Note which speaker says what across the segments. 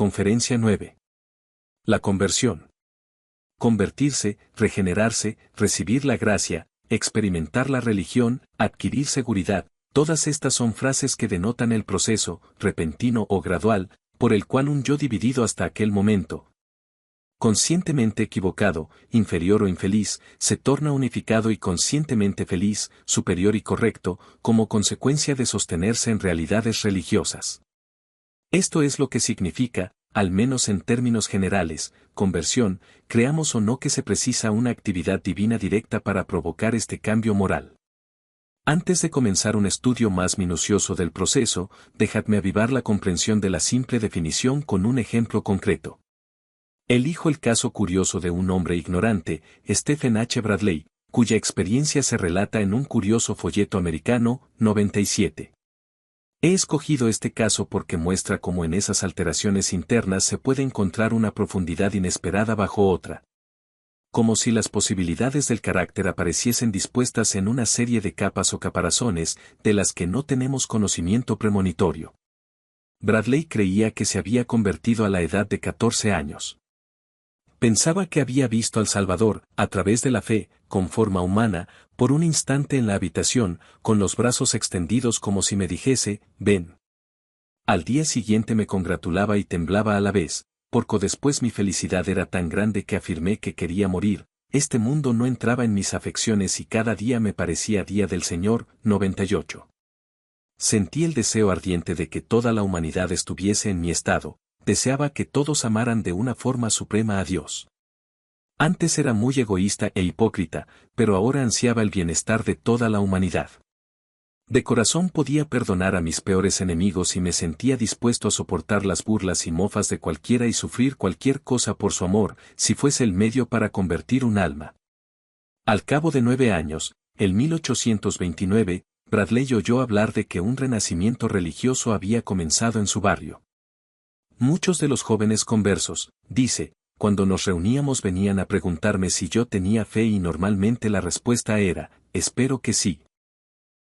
Speaker 1: Conferencia 9. La conversión. Convertirse, regenerarse, recibir la gracia, experimentar la religión, adquirir seguridad, todas estas son frases que denotan el proceso, repentino o gradual, por el cual un yo dividido hasta aquel momento, conscientemente equivocado, inferior o infeliz, se torna unificado y conscientemente feliz, superior y correcto, como consecuencia de sostenerse en realidades religiosas. Esto es lo que significa, al menos en términos generales, conversión, creamos o no que se precisa una actividad divina directa para provocar este cambio moral. Antes de comenzar un estudio más minucioso del proceso, dejadme avivar la comprensión de la simple definición con un ejemplo concreto. Elijo el caso curioso de un hombre ignorante, Stephen H. Bradley, cuya experiencia se relata en un curioso folleto americano, 97. He escogido este caso porque muestra cómo en esas alteraciones internas se puede encontrar una profundidad inesperada bajo otra. Como si las posibilidades del carácter apareciesen dispuestas en una serie de capas o caparazones, de las que no tenemos conocimiento premonitorio. Bradley creía que se había convertido a la edad de 14 años. Pensaba que había visto al Salvador, a través de la fe, con forma humana, por un instante en la habitación, con los brazos extendidos como si me dijese, ven. Al día siguiente me congratulaba y temblaba a la vez, porque después mi felicidad era tan grande que afirmé que quería morir, este mundo no entraba en mis afecciones y cada día me parecía día del Señor, 98. Sentí el deseo ardiente de que toda la humanidad estuviese en mi estado. Deseaba que todos amaran de una forma suprema a Dios. Antes era muy egoísta e hipócrita, pero ahora ansiaba el bienestar de toda la humanidad. De corazón podía perdonar a mis peores enemigos y me sentía dispuesto a soportar las burlas y mofas de cualquiera y sufrir cualquier cosa por su amor, si fuese el medio para convertir un alma. Al cabo de 9 años, en 1829, Bradley oyó hablar de que un renacimiento religioso había comenzado en su barrio. Muchos de los jóvenes conversos, dice, cuando nos reuníamos venían a preguntarme si yo tenía fe y normalmente la respuesta era, espero que sí.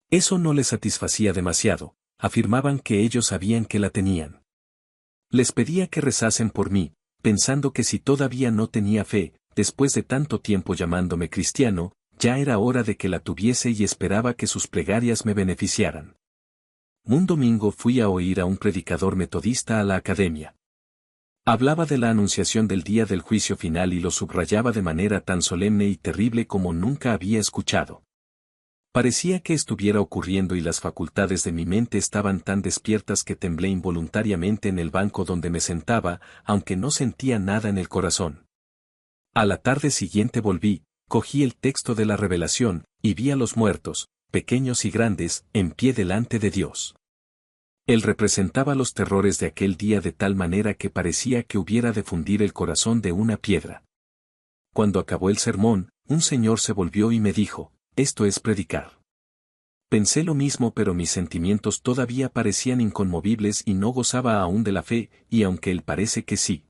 Speaker 1: Eso no les satisfacía demasiado, afirmaban que ellos sabían que la tenían. Les pedía que rezasen por mí, pensando que si todavía no tenía fe, después de tanto tiempo llamándome cristiano, ya era hora de que la tuviese y esperaba que sus plegarias me beneficiaran. Un domingo fui a oír a un predicador metodista a la academia. Hablaba de la anunciación del día del juicio final y lo subrayaba de manera tan solemne y terrible como nunca había escuchado. Parecía que estuviera ocurriendo y las facultades de mi mente estaban tan despiertas que temblé involuntariamente en el banco donde me sentaba, aunque no sentía nada en el corazón. A la tarde siguiente volví, cogí el texto de la revelación, y vi a los muertos, pequeños y grandes, en pie delante de Dios. Él representaba los terrores de aquel día de tal manera que parecía que hubiera de fundir el corazón de una piedra. Cuando acabó el sermón, un señor se volvió y me dijo, esto es predicar. Pensé lo mismo pero mis sentimientos todavía parecían inconmovibles y no gozaba aún de la fe, y aunque él parece que sí.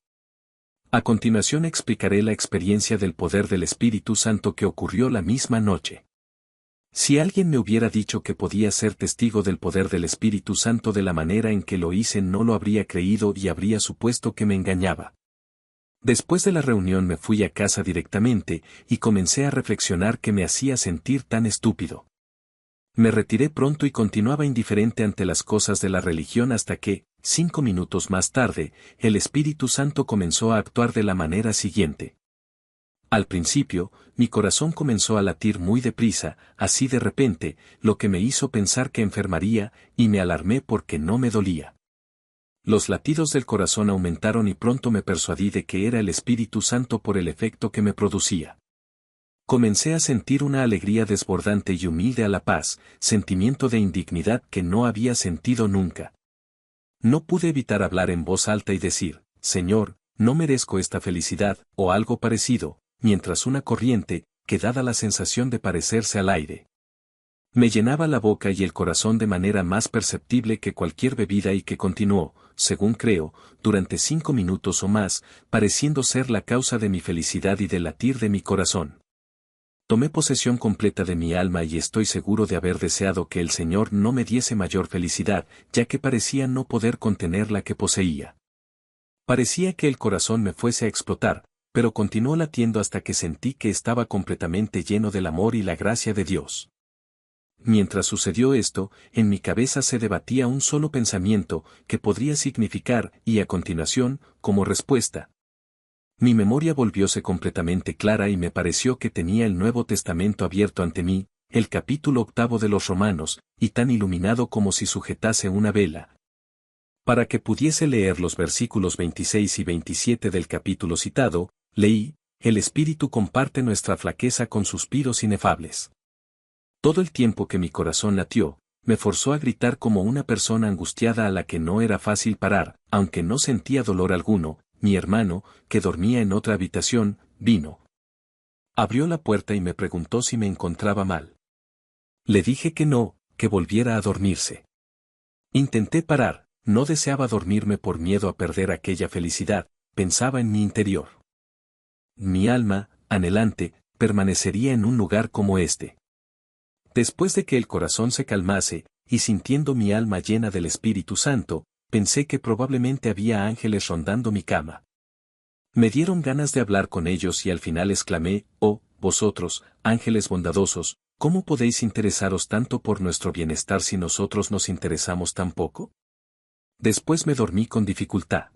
Speaker 1: A continuación explicaré la experiencia del poder del Espíritu Santo que ocurrió la misma noche. Si alguien me hubiera dicho que podía ser testigo del poder del Espíritu Santo de la manera en que lo hice no lo habría creído y habría supuesto que me engañaba. Después de la reunión me fui a casa directamente y comencé a reflexionar qué me hacía sentir tan estúpido. Me retiré pronto y continuaba indiferente ante las cosas de la religión hasta que, 5 minutos más tarde, el Espíritu Santo comenzó a actuar de la manera siguiente. Al principio, mi corazón comenzó a latir muy deprisa, así de repente, lo que me hizo pensar que enfermaría, y me alarmé porque no me dolía. Los latidos del corazón aumentaron y pronto me persuadí de que era el Espíritu Santo por el efecto que me producía. Comencé a sentir una alegría desbordante y humilde a la paz, sentimiento de indignidad que no había sentido nunca. No pude evitar hablar en voz alta y decir, Señor, no merezco esta felicidad, o algo parecido, mientras una corriente, que daba la sensación de parecerse al aire, me llenaba la boca y el corazón de manera más perceptible que cualquier bebida y que continuó, según creo, durante 5 minutos o más, pareciendo ser la causa de mi felicidad y del latir de mi corazón. Tomé posesión completa de mi alma y estoy seguro de haber deseado que el Señor no me diese mayor felicidad, ya que parecía no poder contener la que poseía. Parecía que el corazón me fuese a explotar, pero continuó latiendo hasta que sentí que estaba completamente lleno del amor y la gracia de Dios. Mientras sucedió esto, en mi cabeza se debatía un solo pensamiento que podría significar, y a continuación, como respuesta. Mi memoria volvióse completamente clara y me pareció que tenía el Nuevo Testamento abierto ante mí, el capítulo 8 de los Romanos, y tan iluminado como si sujetase una vela. Para que pudiese leer los versículos 26 y 27 del capítulo citado, leí, el Espíritu comparte nuestra flaqueza con suspiros inefables. Todo el tiempo que mi corazón latió, me forzó a gritar como una persona angustiada a la que no era fácil parar, aunque no sentía dolor alguno. Mi hermano, que dormía en otra habitación, vino. Abrió la puerta y me preguntó si me encontraba mal. Le dije que no, que volviera a dormirse. Intenté parar, no deseaba dormirme por miedo a perder aquella felicidad, pensaba en mi interior. Mi alma, anhelante, permanecería en un lugar como este. Después de que el corazón se calmase, y sintiendo mi alma llena del Espíritu Santo, pensé que probablemente había ángeles rondando mi cama. Me dieron ganas de hablar con ellos y al final exclamé, oh, vosotros, ángeles bondadosos, ¿cómo podéis interesaros tanto por nuestro bienestar si nosotros nos interesamos tan poco? Después me dormí con dificultad.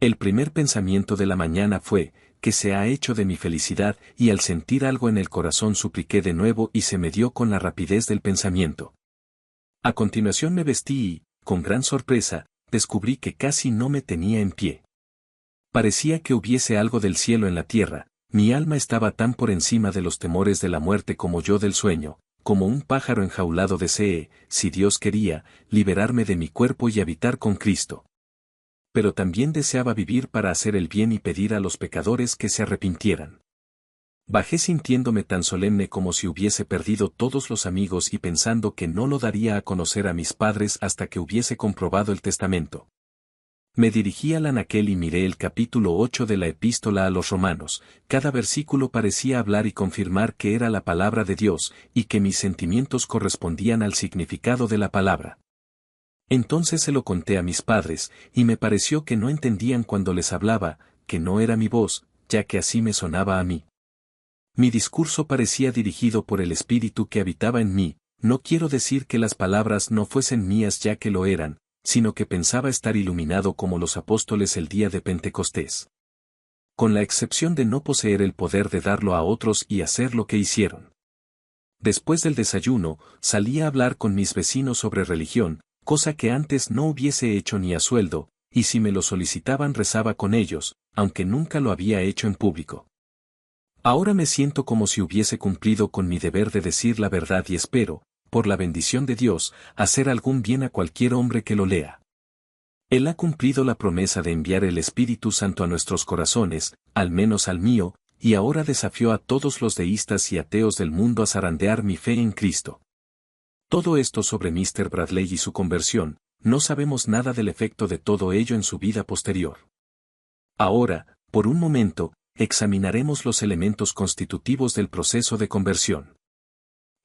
Speaker 1: El primer pensamiento de la mañana fue, que se ha hecho de mi felicidad, y al sentir algo en el corazón supliqué de nuevo y se me dio con la rapidez del pensamiento. A continuación me vestí y, con gran sorpresa, descubrí que casi no me tenía en pie. Parecía que hubiese algo del cielo en la tierra, mi alma estaba tan por encima de los temores de la muerte como yo del sueño, como un pájaro enjaulado desee, si Dios quería, liberarme de mi cuerpo y habitar con Cristo. Pero también deseaba vivir para hacer el bien y pedir a los pecadores que se arrepintieran. Bajé sintiéndome tan solemne como si hubiese perdido todos los amigos y pensando que no lo daría a conocer a mis padres hasta que hubiese comprobado el testamento. Me dirigí al anaquel y miré el capítulo 8 de la epístola a los Romanos. Cada versículo parecía hablar y confirmar que era la palabra de Dios, y que mis sentimientos correspondían al significado de la palabra. Entonces se lo conté a mis padres, y me pareció que no entendían cuando les hablaba, que no era mi voz, ya que así me sonaba a mí. Mi discurso parecía dirigido por el Espíritu que habitaba en mí. No quiero decir que las palabras no fuesen mías ya que lo eran, sino que pensaba estar iluminado como los apóstoles el día de Pentecostés. Con la excepción de no poseer el poder de darlo a otros y hacer lo que hicieron. Después del desayuno, salí a hablar con mis vecinos sobre religión, cosa que antes no hubiese hecho ni a sueldo, y si me lo solicitaban rezaba con ellos, aunque nunca lo había hecho en público. Ahora me siento como si hubiese cumplido con mi deber de decir la verdad y espero, por la bendición de Dios, hacer algún bien a cualquier hombre que lo lea. Él ha cumplido la promesa de enviar el Espíritu Santo a nuestros corazones, al menos al mío, y ahora desafió a todos los deístas y ateos del mundo a zarandear mi fe en Cristo. Todo esto sobre Mr. Bradley y su conversión, no sabemos nada del efecto de todo ello en su vida posterior. Ahora, por un momento, examinaremos los elementos constitutivos del proceso de conversión.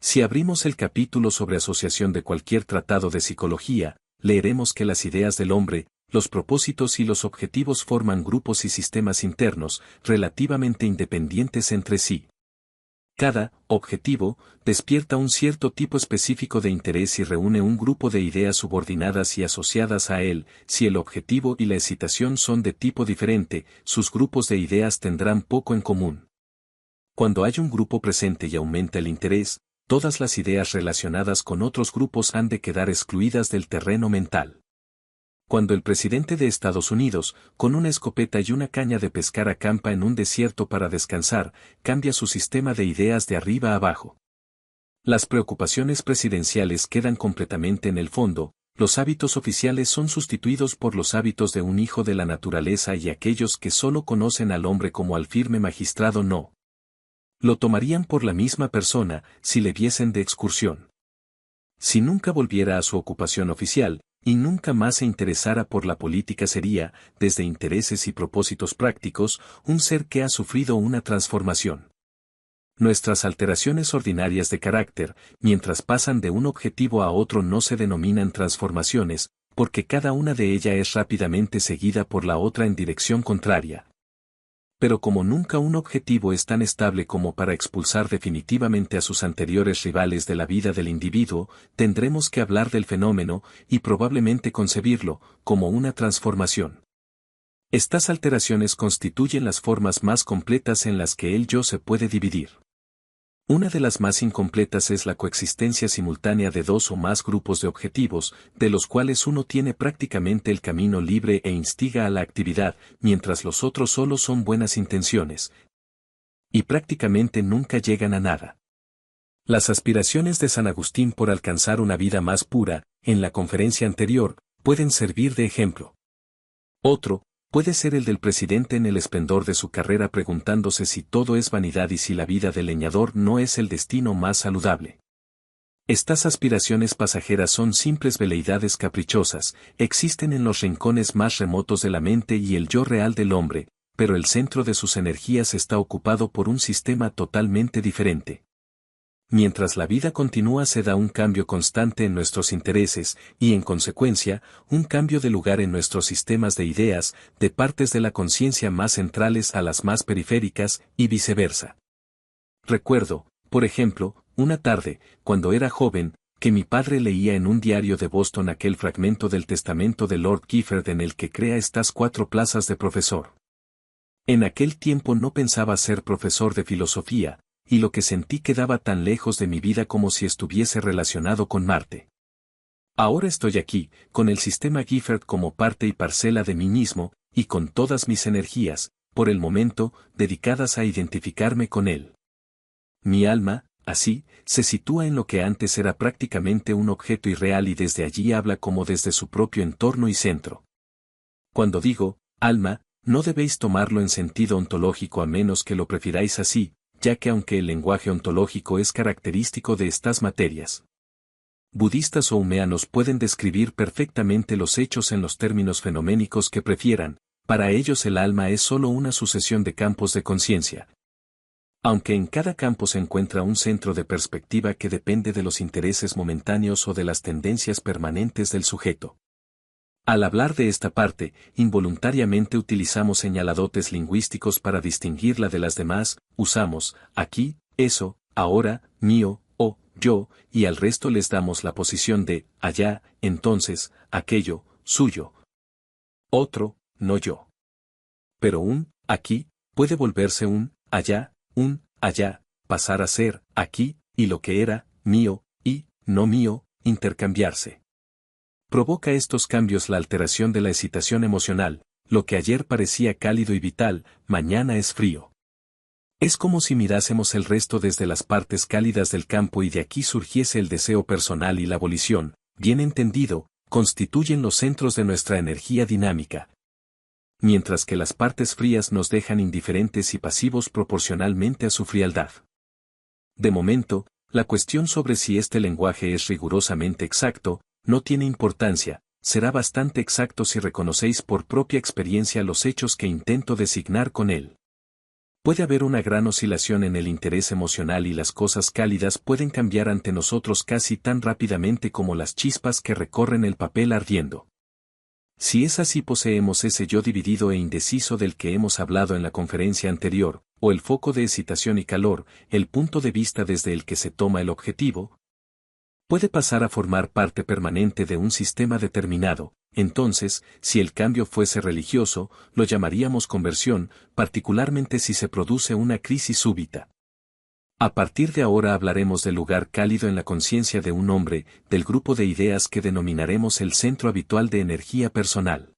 Speaker 1: Si abrimos el capítulo sobre asociación de cualquier tratado de psicología, leeremos que las ideas del hombre, los propósitos y los objetivos forman grupos y sistemas internos, relativamente independientes entre sí. Cada objetivo despierta un cierto tipo específico de interés y reúne un grupo de ideas subordinadas y asociadas a él. Si el objetivo y la excitación son de tipo diferente, sus grupos de ideas tendrán poco en común. Cuando hay un grupo presente y aumenta el interés, todas las ideas relacionadas con otros grupos han de quedar excluidas del terreno mental. Cuando el presidente de Estados Unidos, con una escopeta y una caña de pescar acampa en un desierto para descansar, cambia su sistema de ideas de arriba a abajo. Las preocupaciones presidenciales quedan completamente en el fondo, los hábitos oficiales son sustituidos por los hábitos de un hijo de la naturaleza y aquellos que solo conocen al hombre como al firme magistrado no lo tomarían por la misma persona si le viesen de excursión. Si nunca volviera a su ocupación oficial, y nunca más se interesara por la política sería, desde intereses y propósitos prácticos, un ser que ha sufrido una transformación. Nuestras alteraciones ordinarias de carácter, mientras pasan de un objetivo a otro no se denominan transformaciones, porque cada una de ellas es rápidamente seguida por la otra en dirección contraria. Pero como nunca un objetivo es tan estable como para expulsar definitivamente a sus anteriores rivales de la vida del individuo, tendremos que hablar del fenómeno, y probablemente concebirlo, como una transformación. Estas alteraciones constituyen las formas más completas en las que el yo se puede dividir. Una de las más incompletas es la coexistencia simultánea de dos o más grupos de objetivos, de los cuales uno tiene prácticamente el camino libre e instiga a la actividad, mientras los otros solo son buenas intenciones. Y prácticamente nunca llegan a nada. Las aspiraciones de San Agustín por alcanzar una vida más pura, en la conferencia anterior, pueden servir de ejemplo. Otro, puede ser el del presidente en el esplendor de su carrera preguntándose si todo es vanidad y si la vida del leñador no es el destino más saludable. Estas aspiraciones pasajeras son simples veleidades caprichosas, existen en los rincones más remotos de la mente y el yo real del hombre, pero el centro de sus energías está ocupado por un sistema totalmente diferente. Mientras la vida continúa se da un cambio constante en nuestros intereses, y en consecuencia, un cambio de lugar en nuestros sistemas de ideas, de partes de la conciencia más centrales a las más periféricas, y viceversa. Recuerdo, por ejemplo, una tarde, cuando era joven, que mi padre leía en un diario de Boston aquel fragmento del testamento de Lord Gifford en el que crea estas 4 plazas de profesor. En aquel tiempo no pensaba ser profesor de filosofía, y lo que sentí quedaba tan lejos de mi vida como si estuviese relacionado con Marte. Ahora estoy aquí, con el sistema Gifford como parte y parcela de mí mismo, y con todas mis energías, por el momento, dedicadas a identificarme con él. Mi alma, así, se sitúa en lo que antes era prácticamente un objeto irreal y desde allí habla como desde su propio entorno y centro. Cuando digo, alma, no debéis tomarlo en sentido ontológico a menos que lo prefiráis así, ya que aunque el lenguaje ontológico es característico de estas materias, budistas o humeanos pueden describir perfectamente los hechos en los términos fenoménicos que prefieran, para ellos el alma es solo una sucesión de campos de conciencia. Aunque en cada campo se encuentra un centro de perspectiva que depende de los intereses momentáneos o de las tendencias permanentes del sujeto. Al hablar de esta parte, involuntariamente utilizamos señaladotes lingüísticos para distinguirla de las demás, usamos, aquí, eso, ahora, mío, o, yo, y al resto les damos la posición de, allá, entonces, aquello, suyo. Otro, no yo. Pero un, aquí, puede volverse un allá, pasar a ser, aquí, y lo que era, mío, y, no mío, intercambiarse. Provoca estos cambios la alteración de la excitación emocional, lo que ayer parecía cálido y vital, mañana es frío. Es como si mirásemos el resto desde las partes cálidas del campo y de aquí surgiese el deseo personal y la volición, bien entendido, constituyen los centros de nuestra energía dinámica. Mientras que las partes frías nos dejan indiferentes y pasivos proporcionalmente a su frialdad. De momento, la cuestión sobre si este lenguaje es rigurosamente exacto, no tiene importancia, será bastante exacto si reconocéis por propia experiencia los hechos que intento designar con él. Puede haber una gran oscilación en el interés emocional y las cosas cálidas pueden cambiar ante nosotros casi tan rápidamente como las chispas que recorren el papel ardiendo. Si es así poseemos ese yo dividido e indeciso del que hemos hablado en la conferencia anterior, o el foco de excitación y calor, el punto de vista desde el que se toma el objetivo, puede pasar a formar parte permanente de un sistema determinado. Entonces, si el cambio fuese religioso, lo llamaríamos conversión, particularmente si se produce una crisis súbita. A partir de ahora hablaremos del lugar cálido en la conciencia de un hombre, del grupo de ideas que denominaremos el centro habitual de energía personal.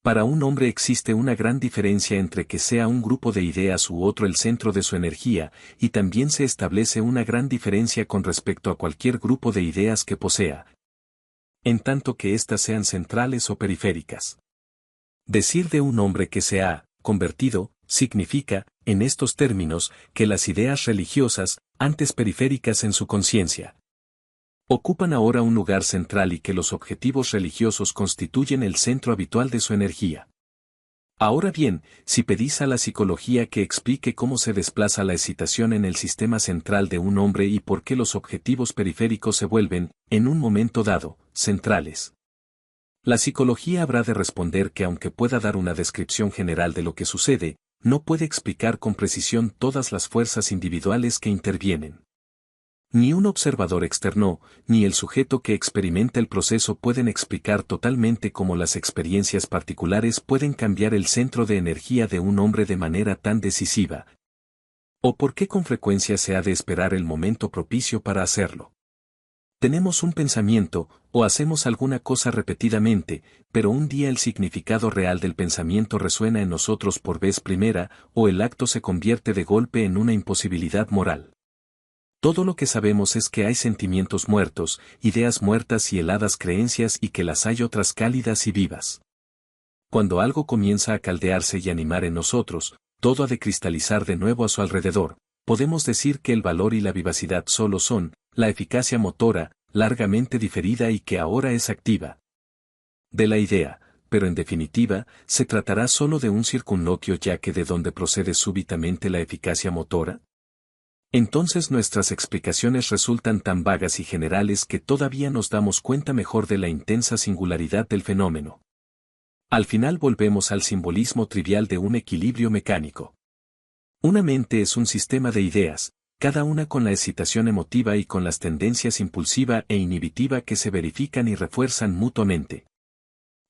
Speaker 1: Para un hombre existe una gran diferencia entre que sea un grupo de ideas u otro el centro de su energía, y también se establece una gran diferencia con respecto a cualquier grupo de ideas que posea, en tanto que éstas sean centrales o periféricas. Decir de un hombre que se ha convertido, significa, en estos términos, que las ideas religiosas, antes periféricas en su conciencia, ocupan ahora un lugar central y que los objetivos religiosos constituyen el centro habitual de su energía. Ahora bien, si pedís a la psicología que explique cómo se desplaza la excitación en el sistema central de un hombre y por qué los objetivos periféricos se vuelven, en un momento dado, centrales, La psicología habrá de responder que aunque pueda dar una descripción general de lo que sucede, no puede explicar con precisión todas las fuerzas individuales que intervienen. Ni un observador externo, ni el sujeto que experimenta el proceso pueden explicar totalmente cómo las experiencias particulares pueden cambiar el centro de energía de un hombre de manera tan decisiva. O por qué con frecuencia se ha de esperar el momento propicio para hacerlo. Tenemos un pensamiento, o hacemos alguna cosa repetidamente, pero un día el significado real del pensamiento resuena en nosotros por vez primera, o el acto se convierte de golpe en una imposibilidad moral. Todo lo que sabemos es que hay sentimientos muertos, ideas muertas y heladas creencias y que las hay otras cálidas y vivas. Cuando algo comienza a caldearse y animar en nosotros, todo ha de cristalizar de nuevo a su alrededor. Podemos decir que el valor y la vivacidad solo son, la eficacia motora, largamente diferida y que ahora es activa. De la idea, pero en definitiva, se tratará solo de un circunloquio ya que de dónde procede súbitamente la eficacia motora. Entonces nuestras explicaciones resultan tan vagas y generales que todavía nos damos cuenta mejor de la intensa singularidad del fenómeno. Al final volvemos al simbolismo trivial de un equilibrio mecánico. Una mente es un sistema de ideas, cada una con la excitación emotiva y con las tendencias impulsiva e inhibitiva que se verifican y refuerzan mutuamente.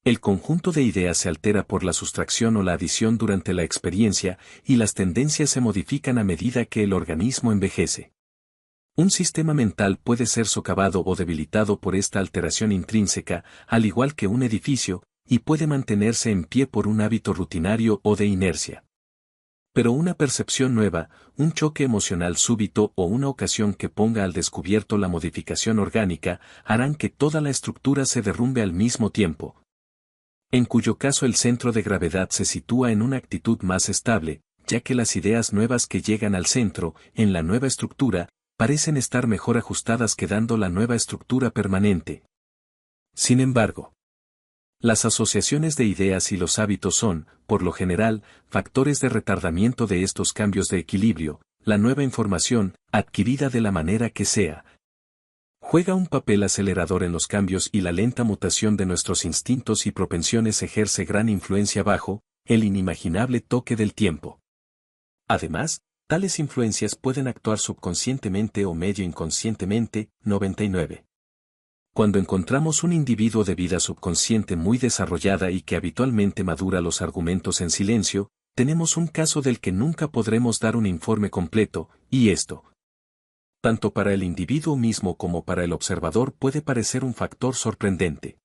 Speaker 1: El conjunto de ideas se altera por la sustracción o la adición durante la experiencia, y las tendencias se modifican a medida que el organismo envejece. Un sistema mental puede ser socavado o debilitado por esta alteración intrínseca, al igual que un edificio, y puede mantenerse en pie por un hábito rutinario o de inercia. Pero una percepción nueva, un choque emocional súbito o una ocasión que ponga al descubierto la modificación orgánica, harán que toda la estructura se derrumbe al mismo tiempo. En cuyo caso el centro de gravedad se sitúa en una actitud más estable, ya que las ideas nuevas que llegan al centro, en la nueva estructura, parecen estar mejor ajustadas quedando la nueva estructura permanente. Sin embargo, las asociaciones de ideas y los hábitos son, por lo general, factores de retardamiento de estos cambios de equilibrio. La nueva información, adquirida de la manera que sea, juega un papel acelerador en los cambios y la lenta mutación de nuestros instintos y propensiones ejerce gran influencia bajo el inimaginable toque del tiempo. Además, tales influencias pueden actuar subconscientemente o medio inconscientemente. 99. Cuando encontramos un individuo de vida subconsciente muy desarrollada y que habitualmente madura los argumentos en silencio, tenemos un caso del que nunca podremos dar un informe completo, y esto, tanto para el individuo mismo como para el observador, puede parecer un factor sorprendente.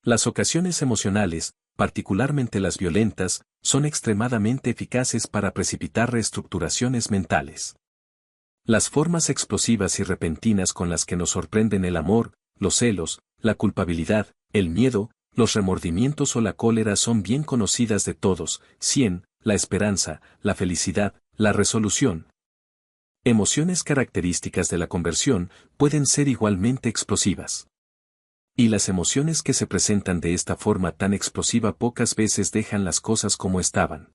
Speaker 1: Las ocasiones emocionales, particularmente las violentas, son extremadamente eficaces para precipitar reestructuraciones mentales. Las formas explosivas y repentinas con las que nos sorprenden el amor, los celos, la culpabilidad, el miedo, los remordimientos o la cólera son bien conocidas de todos. 100. La esperanza, la felicidad, la resolución. Emociones características de la conversión pueden ser igualmente explosivas. Y las emociones que se presentan de esta forma tan explosiva pocas veces dejan las cosas como estaban.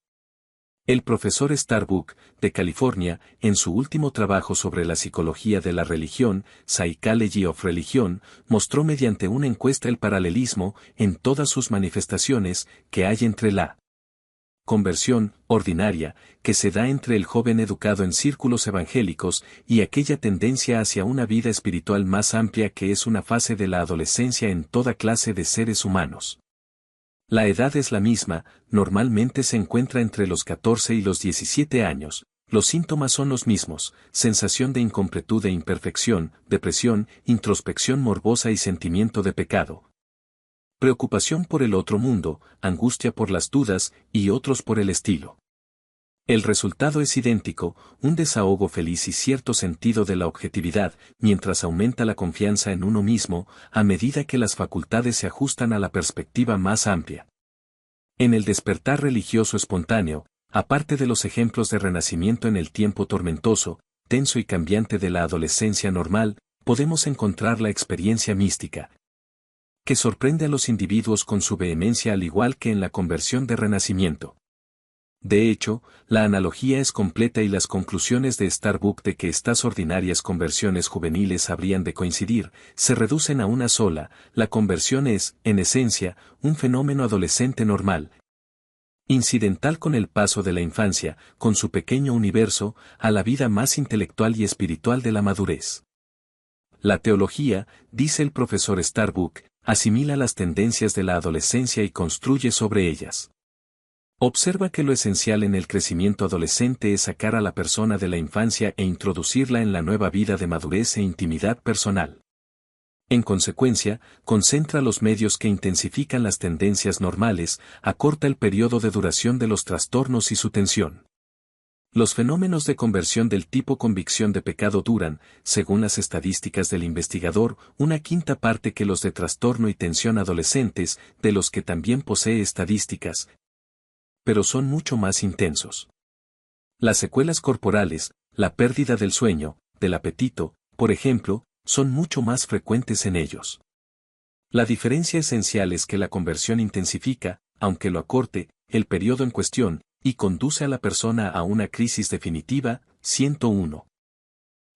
Speaker 1: El profesor Starbuck, de California, en su último trabajo sobre la psicología de la religión, Psychology of Religion, mostró mediante una encuesta el paralelismo, en todas sus manifestaciones, que hay entre la conversión ordinaria, que se da entre el joven educado en círculos evangélicos, y aquella tendencia hacia una vida espiritual más amplia que es una fase de la adolescencia en toda clase de seres humanos. La edad es la misma, normalmente se encuentra entre los 14 y los 17 años, los síntomas son los mismos: sensación de incompletud e imperfección, depresión, introspección morbosa y sentimiento de pecado. Preocupación por el otro mundo, angustia por las dudas, y otros por el estilo. El resultado es idéntico, un desahogo feliz y cierto sentido de la objetividad, mientras aumenta la confianza en uno mismo, a medida que las facultades se ajustan a la perspectiva más amplia. En el despertar religioso espontáneo, aparte de los ejemplos de renacimiento en el tiempo tormentoso, tenso y cambiante de la adolescencia normal, podemos encontrar la experiencia mística, que sorprende a los individuos con su vehemencia al igual que en la conversión de renacimiento. De hecho, la analogía es completa y las conclusiones de Starbuck de que estas ordinarias conversiones juveniles habrían de coincidir, se reducen a una sola: la conversión es, en esencia, un fenómeno adolescente normal, incidental con el paso de la infancia, con su pequeño universo, a la vida más intelectual y espiritual de la madurez. La teología, dice el profesor Starbuck, asimila las tendencias de la adolescencia y construye sobre ellas. Observa que lo esencial en el crecimiento adolescente es sacar a la persona de la infancia e introducirla en la nueva vida de madurez e intimidad personal. En consecuencia, concentra los medios que intensifican las tendencias normales, acorta el periodo de duración de los trastornos y su tensión. Los fenómenos de conversión del tipo convicción de pecado duran, según las estadísticas del investigador, una quinta parte que los de trastorno y tensión adolescentes, de los que también posee estadísticas, pero son mucho más intensos. Las secuelas corporales, la pérdida del sueño, del apetito, por ejemplo, son mucho más frecuentes en ellos. La diferencia esencial es que la conversión intensifica, aunque lo acorte, el periodo en cuestión, y conduce a la persona a una crisis definitiva. 101.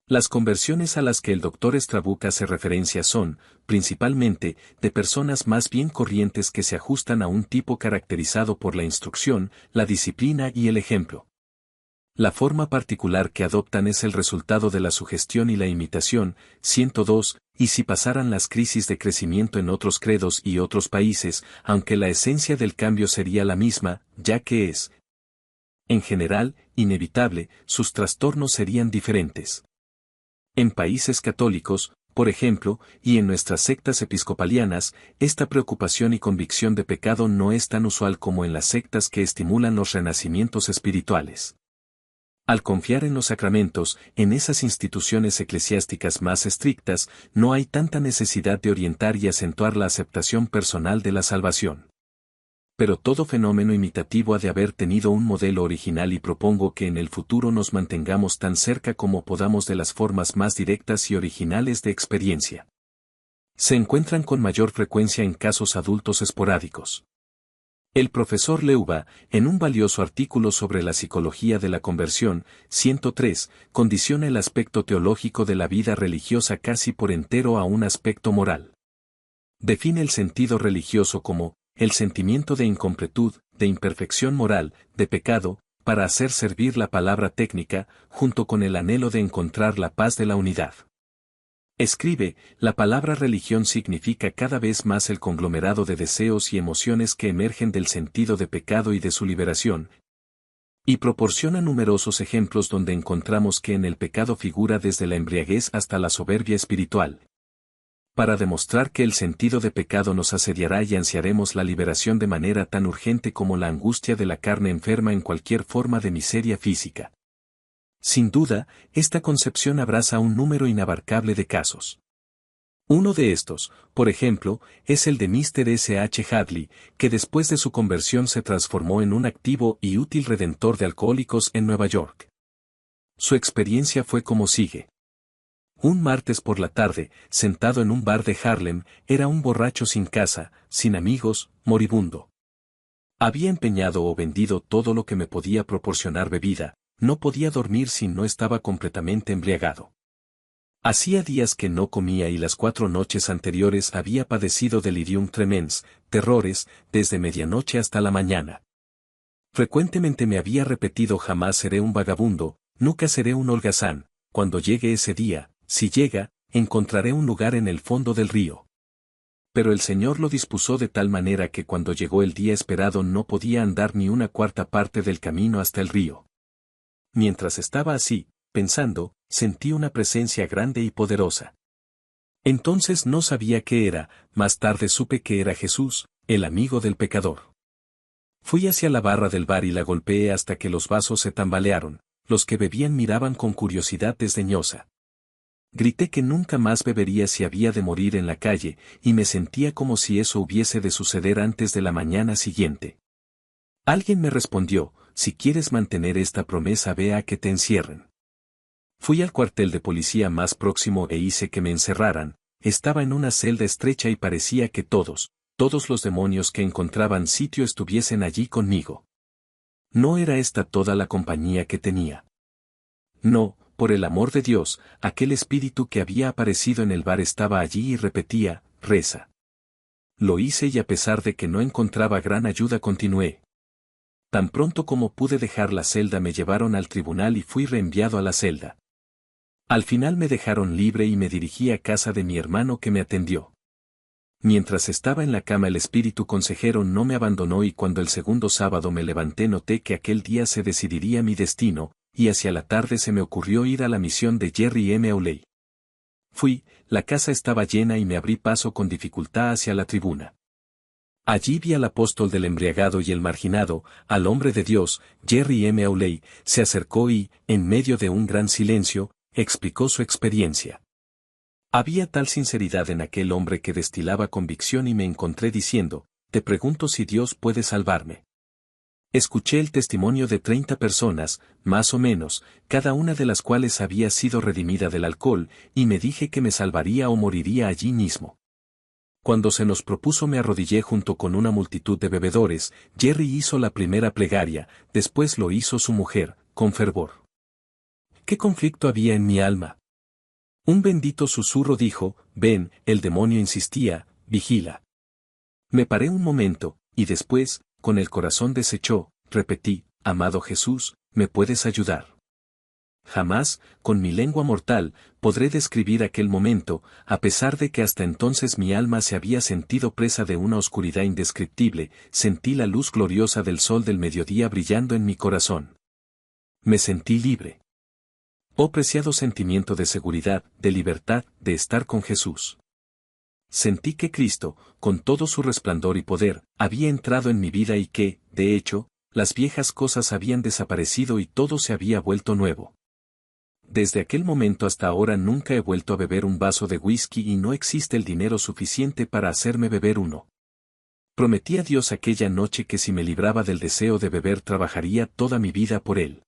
Speaker 1: Las conversiones a las que el Dr. Starbuck hace referencia son, principalmente, de personas más bien corrientes que se ajustan a un tipo caracterizado por la instrucción, la disciplina y el ejemplo. La forma particular que adoptan es el resultado de la sugestión y la imitación. 102. Y si pasaran las crisis de crecimiento en otros credos y otros países, aunque la esencia del cambio sería la misma, ya que es, en general, inevitable, sus trastornos serían diferentes. En países católicos, por ejemplo, y en nuestras sectas episcopalianas, esta preocupación y convicción de pecado no es tan usual como en las sectas que estimulan los renacimientos espirituales. Al confiar en los sacramentos, en esas instituciones eclesiásticas más estrictas, no hay tanta necesidad de orientar y acentuar la aceptación personal de la salvación. Pero todo fenómeno imitativo ha de haber tenido un modelo original y propongo que en el futuro nos mantengamos tan cerca como podamos de las formas más directas y originales de experiencia. Se encuentran con mayor frecuencia en casos adultos esporádicos. El profesor Leuba, en un valioso artículo sobre la psicología de la conversión, 103, condiciona el aspecto teológico de la vida religiosa casi por entero a un aspecto moral. Define el sentido religioso como el sentimiento de incompletud, de imperfección moral, de pecado, para hacer servir la palabra técnica, junto con el anhelo de encontrar la paz de la unidad. Escribe, la palabra religión significa cada vez más el conglomerado de deseos y emociones que emergen del sentido de pecado y de su liberación, y proporciona numerosos ejemplos donde encontramos que en el pecado figura desde la embriaguez hasta la soberbia espiritual. Para demostrar que el sentido de pecado nos asediará y ansiaremos la liberación de manera tan urgente como la angustia de la carne enferma en cualquier forma de miseria física. Sin duda, esta concepción abraza un número inabarcable de casos. Uno de estos, por ejemplo, es el de Mr. S. H. Hadley, que después de su conversión se transformó en un activo y útil redentor de alcohólicos en Nueva York. Su experiencia fue como sigue. Un martes por la tarde, sentado en un bar de Harlem, era un borracho sin casa, sin amigos, moribundo. Había empeñado o vendido todo lo que me podía proporcionar bebida, no podía dormir si no estaba completamente embriagado. Hacía días que no comía y las 4 noches anteriores había padecido delirium tremens, terrores, desde medianoche hasta la mañana. Frecuentemente me había repetido: jamás seré un vagabundo, nunca seré un holgazán, cuando llegue ese día, si llega, encontraré un lugar en el fondo del río. Pero el Señor lo dispuso de tal manera que cuando llegó el día esperado no podía andar ni una cuarta parte del camino hasta el río. Mientras estaba así, pensando, sentí una presencia grande y poderosa. Entonces no sabía qué era, más tarde supe que era Jesús, el amigo del pecador. Fui hacia la barra del bar y la golpeé hasta que los vasos se tambalearon, los que bebían miraban con curiosidad desdeñosa. Grité que nunca más bebería si había de morir en la calle, y me sentía como si eso hubiese de suceder antes de la mañana siguiente. Alguien me respondió: si quieres mantener esta promesa, ve a que te encierren. Fui al cuartel de policía más próximo e hice que me encerraran. Estaba en una celda estrecha y parecía que todos los demonios que encontraban sitio estuviesen allí conmigo. No era esta toda la compañía que tenía. No, por el amor de Dios, aquel espíritu que había aparecido en el bar estaba allí y repetía, reza. Lo hice y a pesar de que no encontraba gran ayuda continué. Tan pronto como pude dejar la celda me llevaron al tribunal y fui reenviado a la celda. Al final me dejaron libre y me dirigí a casa de mi hermano que me atendió. Mientras estaba en la cama el espíritu consejero no me abandonó y cuando el segundo sábado me levanté noté que aquel día se decidiría mi destino, y hacia la tarde se me ocurrió ir a la misión de Jerry M. Oley. Fui, la casa estaba llena y me abrí paso con dificultad hacia la tribuna. Allí vi al apóstol del embriagado y el marginado, al hombre de Dios, Jerry M. Oley, se acercó y, en medio de un gran silencio, explicó su experiencia. Había tal sinceridad en aquel hombre que destilaba convicción y me encontré diciendo, te pregunto si Dios puede salvarme. Escuché el testimonio de 30 personas, más o menos, cada una de las cuales había sido redimida del alcohol, y me dije que me salvaría o moriría allí mismo. Cuando se nos propuso me arrodillé junto con una multitud de bebedores, Jerry hizo la primera plegaria, después lo hizo su mujer, con fervor. ¿Qué conflicto había en mi alma? Un bendito susurro dijo, ven, el demonio insistía, vigila. Me paré un momento, y después, con el corazón deshecho, repetí, amado Jesús, ¿me puedes ayudar? Jamás, con mi lengua mortal, podré describir aquel momento, a pesar de que hasta entonces mi alma se había sentido presa de una oscuridad indescriptible, sentí la luz gloriosa del sol del mediodía brillando en mi corazón. Me sentí libre. Oh preciado sentimiento de seguridad, de libertad, de estar con Jesús. Sentí que Cristo, con todo su resplandor y poder, había entrado en mi vida y que, de hecho, las viejas cosas habían desaparecido y todo se había vuelto nuevo. Desde aquel momento hasta ahora nunca he vuelto a beber un vaso de whisky y no existe el dinero suficiente para hacerme beber uno. Prometí a Dios aquella noche que si me libraba del deseo de beber trabajaría toda mi vida por Él.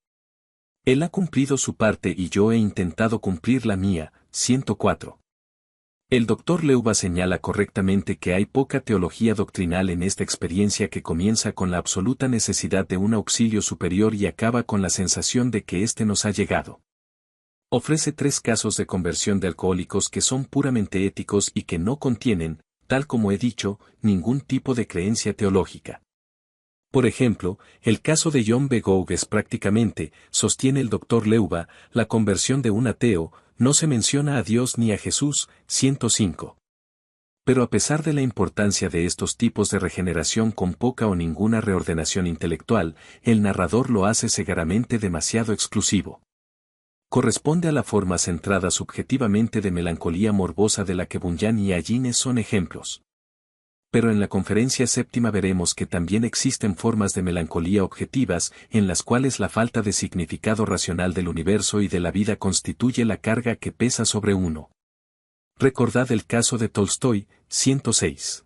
Speaker 1: Él ha cumplido su parte y yo he intentado cumplir la mía. 104. El Dr. Leuba señala correctamente que hay poca teología doctrinal en esta experiencia que comienza con la absoluta necesidad de un auxilio superior y acaba con la sensación de que éste nos ha llegado. Ofrece 3 casos de conversión de alcohólicos que son puramente éticos y que no contienen, tal como he dicho, ningún tipo de creencia teológica. Por ejemplo, el caso de John B. Gouge es prácticamente, sostiene el Dr. Leuba, la conversión de un ateo, no se menciona a Dios ni a Jesús. 105. Pero a pesar de la importancia de estos tipos de regeneración con poca o ninguna reordenación intelectual, el narrador lo hace cegaramente demasiado exclusivo. Corresponde a la forma centrada subjetivamente de melancolía morbosa de la que Bunyan y Allines son ejemplos. Pero en la conferencia séptima veremos que también existen formas de melancolía objetivas, en las cuales la falta de significado racional del universo y de la vida constituye la carga que pesa sobre uno. Recordad el caso de Tolstoy. 106.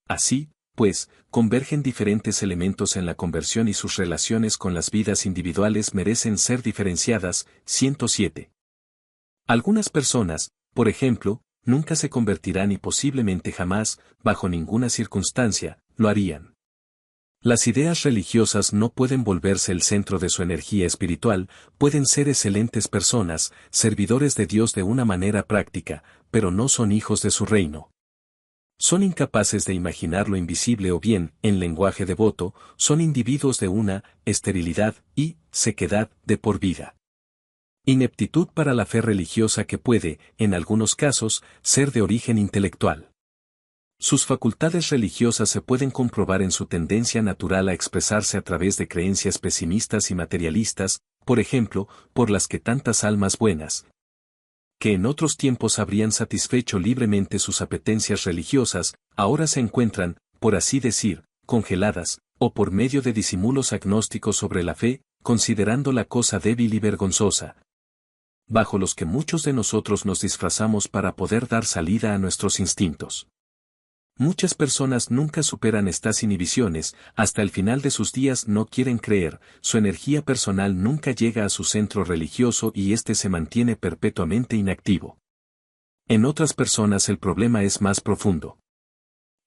Speaker 1: Así, pues, convergen diferentes elementos en la conversión y sus relaciones con las vidas individuales merecen ser diferenciadas. 107. Algunas personas, por ejemplo, nunca se convertirán y posiblemente jamás, bajo ninguna circunstancia, lo harían. Las ideas religiosas no pueden volverse el centro de su energía espiritual, pueden ser excelentes personas, servidores de Dios de una manera práctica, pero no son hijos de su reino. Son incapaces de imaginar lo invisible o bien, en lenguaje devoto, son individuos de una esterilidad y sequedad de por vida. Ineptitud para la fe religiosa que puede, en algunos casos, ser de origen intelectual. Sus facultades religiosas se pueden comprobar en su tendencia natural a expresarse a través de creencias pesimistas y materialistas, por ejemplo, por las que tantas almas buenas, que en otros tiempos habrían satisfecho libremente sus apetencias religiosas, ahora se encuentran, por así decir, congeladas, o por medio de disimulos agnósticos sobre la fe, considerando la cosa débil y vergonzosa, bajo los que muchos de nosotros nos disfrazamos para poder dar salida a nuestros instintos. Muchas personas nunca superan estas inhibiciones, hasta el final de sus días no quieren creer, su energía personal nunca llega a su centro religioso y éste se mantiene perpetuamente inactivo. En otras personas el problema es más profundo.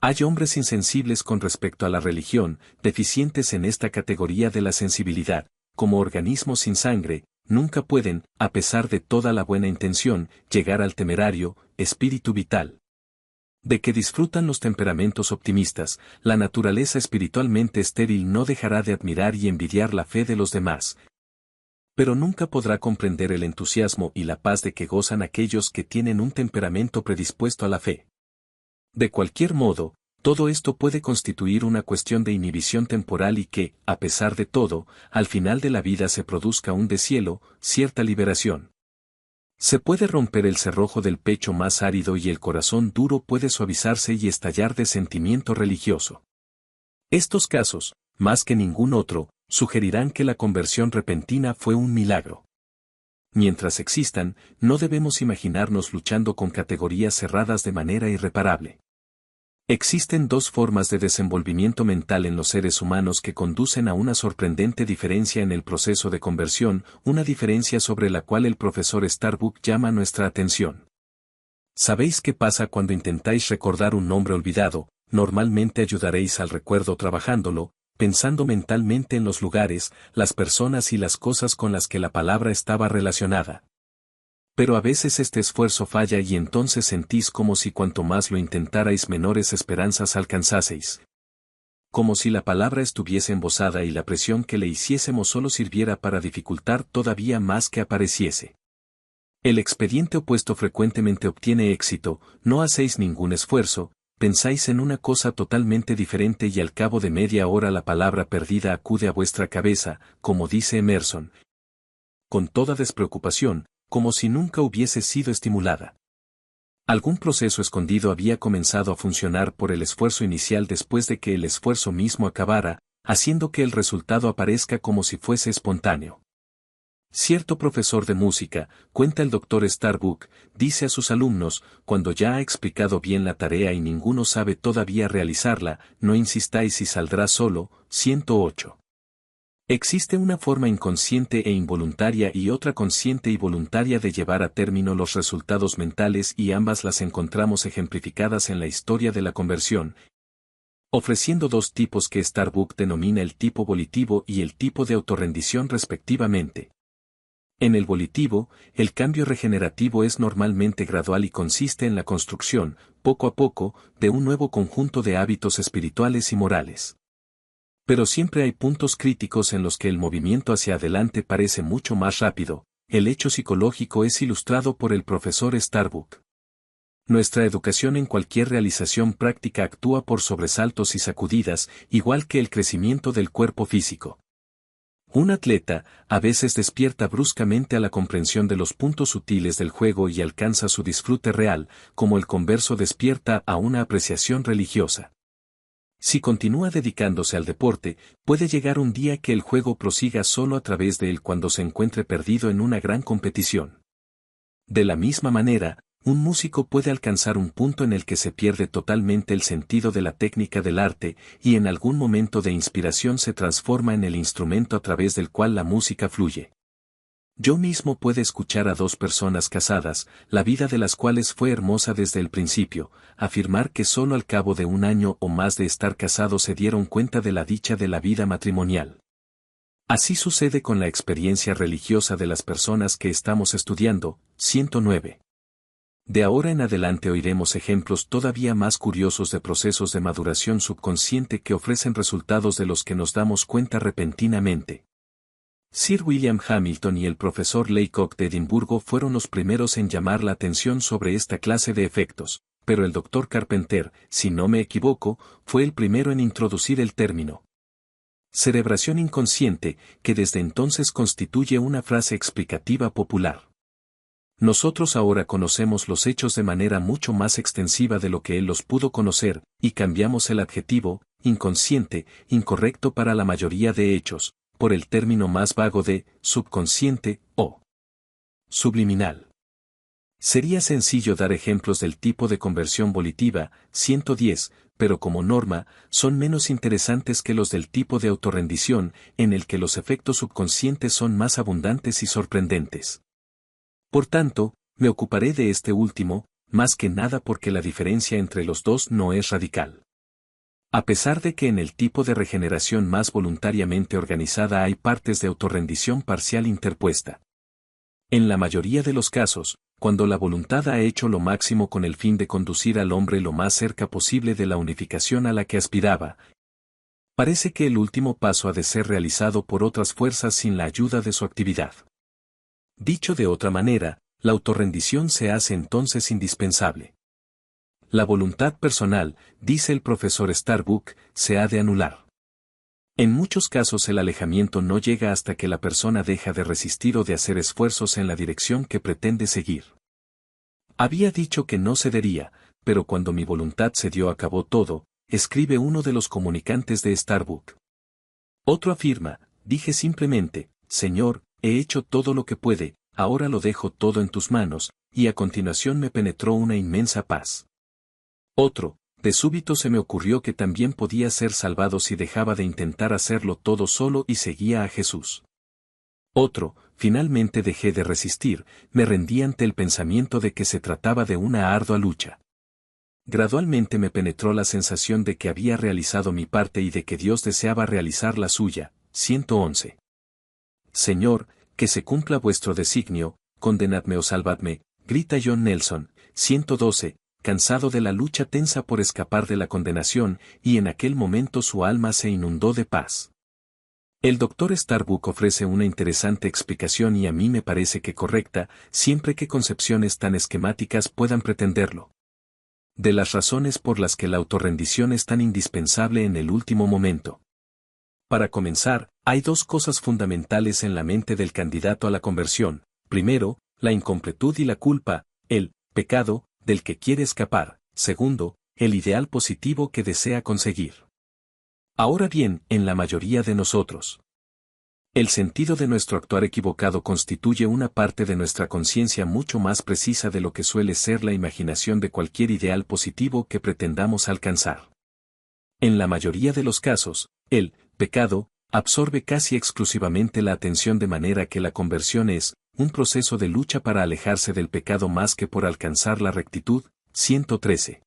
Speaker 1: Hay hombres insensibles con respecto a la religión, deficientes en esta categoría de la sensibilidad, como organismos sin sangre, nunca pueden, a pesar de toda la buena intención, llegar al temerario, espíritu vital. De que disfrutan los temperamentos optimistas, la naturaleza espiritualmente estéril no dejará de admirar y envidiar la fe de los demás. Pero nunca podrá comprender el entusiasmo y la paz de que gozan aquellos que tienen un temperamento predispuesto a la fe. De cualquier modo, todo esto puede constituir una cuestión de inhibición temporal y que, a pesar de todo, al final de la vida se produzca un deshielo, cierta liberación. Se puede romper el cerrojo del pecho más árido y el corazón duro puede suavizarse y estallar de sentimiento religioso. Estos casos, más que ningún otro, sugerirán que la conversión repentina fue un milagro. Mientras existan, no debemos imaginarnos luchando con categorías cerradas de manera irreparable. Existen dos formas de desenvolvimiento mental en los seres humanos que conducen a una sorprendente diferencia en el proceso de conversión, una diferencia sobre la cual el profesor Starbuck llama nuestra atención. ¿Sabéis qué pasa cuando intentáis recordar un nombre olvidado? Normalmente ayudaréis al recuerdo trabajándolo, pensando mentalmente en los lugares, las personas y las cosas con las que la palabra estaba relacionada. Pero a veces este esfuerzo falla y entonces sentís como si cuanto más lo intentarais menores esperanzas alcanzaseis. Como si la palabra estuviese embosada y la presión que le hiciésemos solo sirviera para dificultar todavía más que apareciese. El expediente opuesto frecuentemente obtiene éxito, no hacéis ningún esfuerzo, pensáis en una cosa totalmente diferente y al cabo de media hora la palabra perdida acude a vuestra cabeza, como dice Emerson, con toda despreocupación, como si nunca hubiese sido estimulada. Algún proceso escondido había comenzado a funcionar por el esfuerzo inicial después de que el esfuerzo mismo acabara, haciendo que el resultado aparezca como si fuese espontáneo. Cierto profesor de música, cuenta el Dr. Starbuck, dice a sus alumnos, cuando ya ha explicado bien la tarea y ninguno sabe todavía realizarla, no insistáis y saldrá solo. 108. Existe una forma inconsciente e involuntaria y otra consciente y voluntaria de llevar a término los resultados mentales y ambas las encontramos ejemplificadas en la historia de la conversión, ofreciendo dos tipos que Starbuck denomina el tipo volitivo y el tipo de autorrendición respectivamente. En el volitivo, el cambio regenerativo es normalmente gradual y consiste en la construcción, poco a poco, de un nuevo conjunto de hábitos espirituales y morales. Pero siempre hay puntos críticos en los que el movimiento hacia adelante parece mucho más rápido. El hecho psicológico es ilustrado por el profesor Starbuck. Nuestra educación en cualquier realización práctica actúa por sobresaltos y sacudidas, igual que el crecimiento del cuerpo físico. Un atleta, a veces despierta bruscamente a la comprensión de los puntos sutiles del juego y alcanza su disfrute real, como el converso despierta a una apreciación religiosa. Si continúa dedicándose al deporte, puede llegar un día que el juego prosiga solo a través de él cuando se encuentre perdido en una gran competición. De la misma manera, un músico puede alcanzar un punto en el que se pierde totalmente el sentido de la técnica del arte, y en algún momento de inspiración se transforma en el instrumento a través del cual la música fluye. Yo mismo puedo escuchar a dos personas casadas, la vida de las cuales fue hermosa desde el principio, afirmar que solo al cabo de un año o más de estar casados se dieron cuenta de la dicha de la vida matrimonial. Así sucede con la experiencia religiosa de las personas que estamos estudiando. 109. De ahora en adelante oiremos ejemplos todavía más curiosos de procesos de maduración subconsciente que ofrecen resultados de los que nos damos cuenta repentinamente. Sir William Hamilton y el profesor Laycock de Edimburgo fueron los primeros en llamar la atención sobre esta clase de efectos, pero el Dr. Carpenter, si no me equivoco, fue el primero en introducir el término cerebración inconsciente, que desde entonces constituye una frase explicativa popular. Nosotros ahora conocemos los hechos de manera mucho más extensiva de lo que él los pudo conocer, y cambiamos el adjetivo inconsciente, incorrecto para la mayoría de hechos, por el término más vago de subconsciente o subliminal. Sería sencillo dar ejemplos del tipo de conversión volitiva, 110, pero como norma, son menos interesantes que los del tipo de autorrendición, en el que los efectos subconscientes son más abundantes y sorprendentes. Por tanto, me ocuparé de este último, más que nada porque la diferencia entre los dos no es radical. A pesar de que en el tipo de regeneración más voluntariamente organizada hay partes de autorrendición parcial interpuesta. En la mayoría de los casos, cuando la voluntad ha hecho lo máximo con el fin de conducir al hombre lo más cerca posible de la unificación a la que aspiraba, parece que el último paso ha de ser realizado por otras fuerzas sin la ayuda de su actividad. Dicho de otra manera, la autorrendición se hace entonces indispensable. La voluntad personal, dice el profesor Starbuck, se ha de anular. En muchos casos el alejamiento no llega hasta que la persona deja de resistir o de hacer esfuerzos en la dirección que pretende seguir. Había dicho que no cedería, pero cuando mi voluntad cedió acabó todo, escribe uno de los comunicantes de Starbuck. Otro afirma, dije simplemente, Señor, he hecho todo lo que puede, ahora lo dejo todo en tus manos, y a continuación me penetró una inmensa paz. Otro, de súbito se me ocurrió que también podía ser salvado si dejaba de intentar hacerlo todo solo y seguía a Jesús. Otro, finalmente dejé de resistir, me rendí ante el pensamiento de que se trataba de una ardua lucha. Gradualmente me penetró la sensación de que había realizado mi parte y de que Dios deseaba realizar la suya. 111. Señor, que se cumpla vuestro designio, condenadme o salvadme, grita John Nelson. 112. Cansado de la lucha tensa por escapar de la condenación, y en aquel momento su alma se inundó de paz. El Dr. Starbuck ofrece una interesante explicación y a mí me parece que correcta, siempre que concepciones tan esquemáticas puedan pretenderlo. De las razones por las que la autorrendición es tan indispensable en el último momento. Para comenzar, hay dos cosas fundamentales en la mente del candidato a la conversión. Primero, la incompletud y la culpa, el pecado, del que quiere escapar. Segundo, el ideal positivo que desea conseguir. Ahora bien, en la mayoría de nosotros, el sentido de nuestro actuar equivocado constituye una parte de nuestra conciencia mucho más precisa de lo que suele ser la imaginación de cualquier ideal positivo que pretendamos alcanzar. En la mayoría de los casos, el pecado absorbe casi exclusivamente la atención de manera que la conversión es un proceso de lucha para alejarse del pecado más que por alcanzar la rectitud. 113.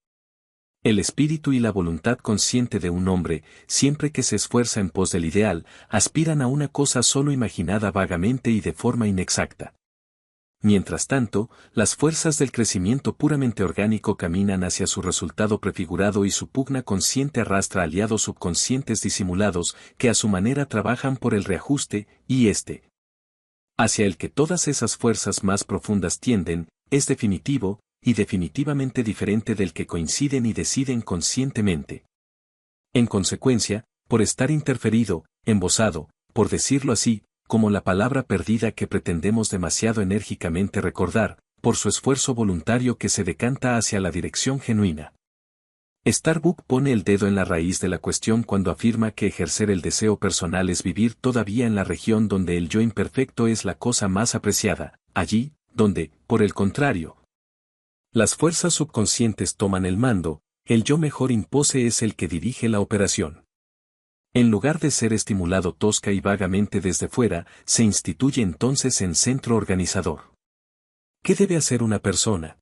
Speaker 1: El espíritu y la voluntad consciente de un hombre, siempre que se esfuerza en pos del ideal, aspiran a una cosa solo imaginada vagamente y de forma inexacta. Mientras tanto, las fuerzas del crecimiento puramente orgánico caminan hacia su resultado prefigurado y su pugna consciente arrastra aliados subconscientes disimulados que a su manera trabajan por el reajuste, y hacia el que todas esas fuerzas más profundas tienden, es definitivo, y definitivamente diferente del que coinciden y deciden conscientemente. En consecuencia, por estar interferido, embosado, por decirlo así, como la palabra perdida que pretendemos demasiado enérgicamente recordar, por su esfuerzo voluntario que se decanta hacia la dirección genuina. Starbuck pone el dedo en la raíz de la cuestión cuando afirma que ejercer el deseo personal es vivir todavía en la región donde el yo imperfecto es la cosa más apreciada, allí, donde, por el contrario, las fuerzas subconscientes toman el mando, el yo mejor impose es el que dirige la operación. En lugar de ser estimulado tosca y vagamente desde fuera, se instituye entonces en centro organizador. ¿Qué debe hacer una persona?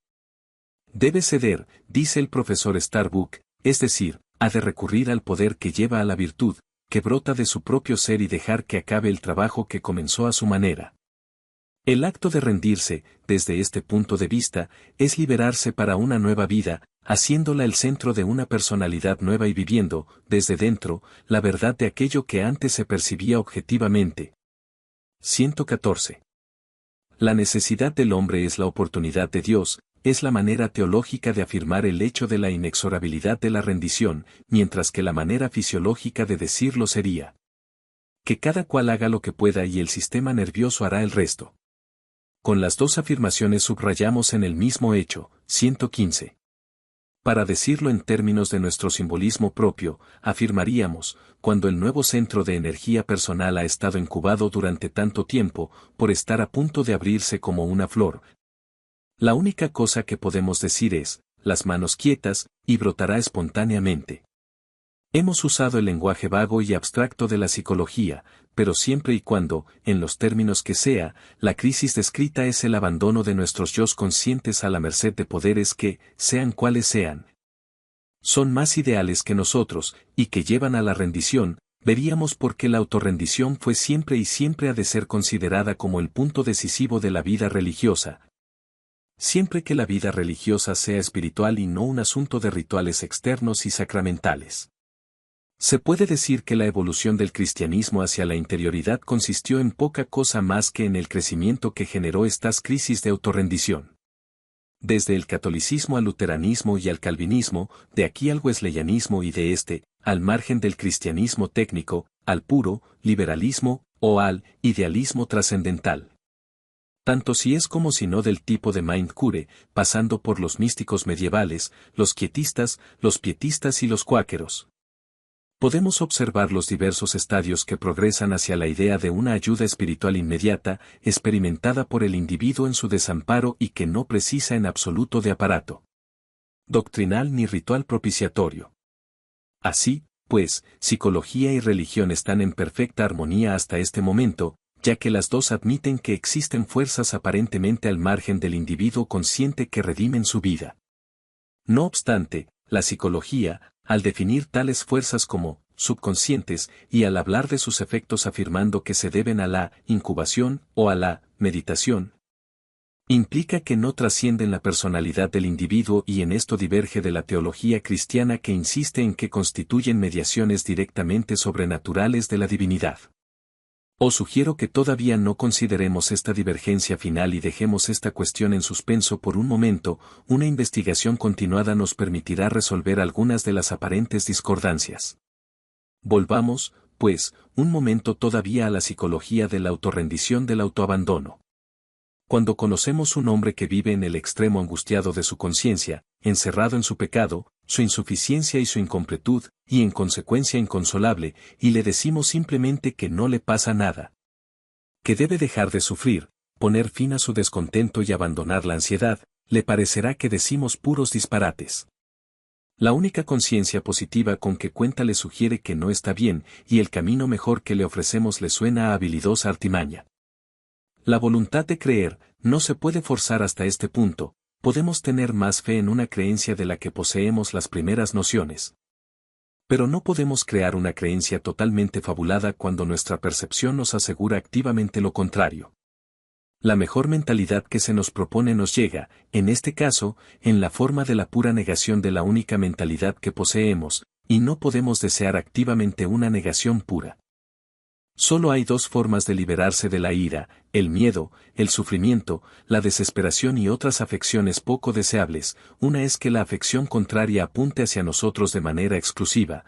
Speaker 1: Debe ceder, dice el profesor Starbuck, es decir, ha de recurrir al poder que lleva a la virtud, que brota de su propio ser y dejar que acabe el trabajo que comenzó a su manera. El acto de rendirse, desde este punto de vista, es liberarse para una nueva vida, haciéndola el centro de una personalidad nueva y viviendo, desde dentro, la verdad de aquello que antes se percibía objetivamente. 114. La necesidad del hombre es la oportunidad de Dios, es la manera teológica de afirmar el hecho de la inexorabilidad de la rendición, mientras que la manera fisiológica de decirlo sería que cada cual haga lo que pueda y el sistema nervioso hará el resto. Con las dos afirmaciones subrayamos en el mismo hecho. 115. Para decirlo en términos de nuestro simbolismo propio, afirmaríamos, cuando el nuevo centro de energía personal ha estado incubado durante tanto tiempo, por estar a punto de abrirse como una flor, la única cosa que podemos decir es, las manos quietas, y brotará espontáneamente. Hemos usado el lenguaje vago y abstracto de la psicología, pero siempre y cuando, en los términos que sea, la crisis descrita es el abandono de nuestros yos conscientes a la merced de poderes que, sean cuales sean, son más ideales que nosotros, y que llevan a la rendición, veríamos por qué la autorrendición fue siempre y siempre ha de ser considerada como el punto decisivo de la vida religiosa. Siempre que la vida religiosa sea espiritual y no un asunto de rituales externos y sacramentales. Se puede decir que la evolución del cristianismo hacia la interioridad consistió en poca cosa más que en el crecimiento que generó estas crisis de autorrendición. Desde el catolicismo al luteranismo y al calvinismo, de aquí al wesleyanismo y de este, al margen del cristianismo técnico, al puro liberalismo, o al idealismo trascendental. Tanto si es como si no del tipo de Mind Cure, pasando por los místicos medievales, los quietistas, los pietistas y los cuáqueros. Podemos observar los diversos estadios que progresan hacia la idea de una ayuda espiritual inmediata, experimentada por el individuo en su desamparo y que no precisa en absoluto de aparato doctrinal ni ritual propiciatorio. Así, pues, psicología y religión están en perfecta armonía hasta este momento, ya que las dos admiten que existen fuerzas aparentemente al margen del individuo consciente que redimen su vida. No obstante, la psicología, al definir tales fuerzas como subconscientes y al hablar de sus efectos afirmando que se deben a la incubación o a la meditación, implica que no trascienden la personalidad del individuo y en esto diverge de la teología cristiana que insiste en que constituyen mediaciones directamente sobrenaturales de la divinidad. Os sugiero que todavía no consideremos esta divergencia final y dejemos esta cuestión en suspenso por un momento, una investigación continuada nos permitirá resolver algunas de las aparentes discordancias. Volvamos, pues, un momento todavía a la psicología de la autorrendición del autoabandono. Cuando conocemos un hombre que vive en el extremo angustiado de su conciencia, encerrado en su pecado, su insuficiencia y su incompletud, y en consecuencia inconsolable, y le decimos simplemente que no le pasa nada, que debe dejar de sufrir, poner fin a su descontento y abandonar la ansiedad, le parecerá que decimos puros disparates. La única conciencia positiva con que cuenta le sugiere que no está bien, y el camino mejor que le ofrecemos le suena a habilidosa artimaña. La voluntad de creer no se puede forzar hasta este punto, podemos tener más fe en una creencia de la que poseemos las primeras nociones. Pero no podemos crear una creencia totalmente fabulada cuando nuestra percepción nos asegura activamente lo contrario. La mejor mentalidad que se nos propone nos llega, en este caso, en la forma de la pura negación de la única mentalidad que poseemos, y no podemos desear activamente una negación pura. Solo hay dos formas de liberarse de la ira, el miedo, el sufrimiento, la desesperación y otras afecciones poco deseables. Una es que la afección contraria apunte hacia nosotros de manera exclusiva,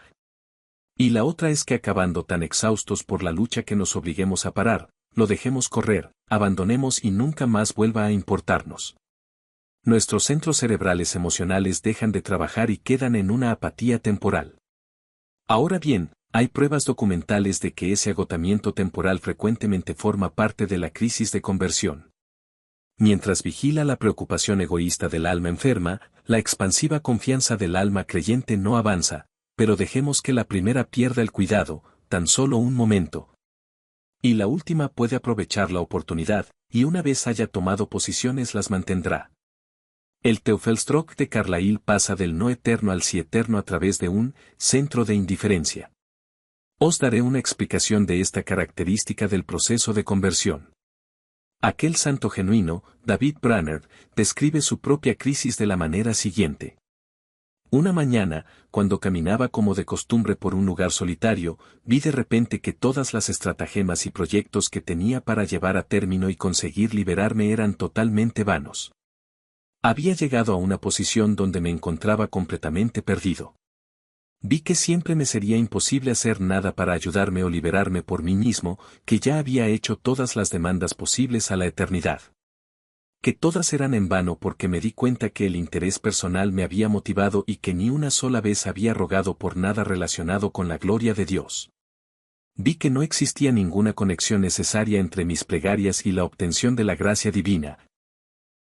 Speaker 1: y la otra es que acabando tan exhaustos por la lucha que nos obliguemos a parar, lo dejemos correr, abandonemos y nunca más vuelva a importarnos. Nuestros centros cerebrales emocionales dejan de trabajar y quedan en una apatía temporal. Ahora bien, hay pruebas documentales de que ese agotamiento temporal frecuentemente forma parte de la crisis de conversión. Mientras vigila la preocupación egoísta del alma enferma, la expansiva confianza del alma creyente no avanza, pero dejemos que la primera pierda el cuidado, tan solo un momento. Y la última puede aprovechar la oportunidad, y una vez haya tomado posiciones las mantendrá. El Teufelsdrock de Carlyle pasa del no eterno al sí eterno a través de un centro de indiferencia. Os daré una explicación de esta característica del proceso de conversión. Aquel santo genuino, David Brainerd, describe su propia crisis de la manera siguiente. Una mañana, cuando caminaba como de costumbre por un lugar solitario, vi de repente que todas las estratagemas y proyectos que tenía para llevar a término y conseguir liberarme eran totalmente vanos. Había llegado a una posición donde me encontraba completamente perdido. Vi que siempre me sería imposible hacer nada para ayudarme o liberarme por mí mismo, que ya había hecho todas las demandas posibles a la eternidad. Que todas eran en vano porque me di cuenta que el interés personal me había motivado y que ni una sola vez había rogado por nada relacionado con la gloria de Dios. Vi que no existía ninguna conexión necesaria entre mis plegarias y la obtención de la gracia divina,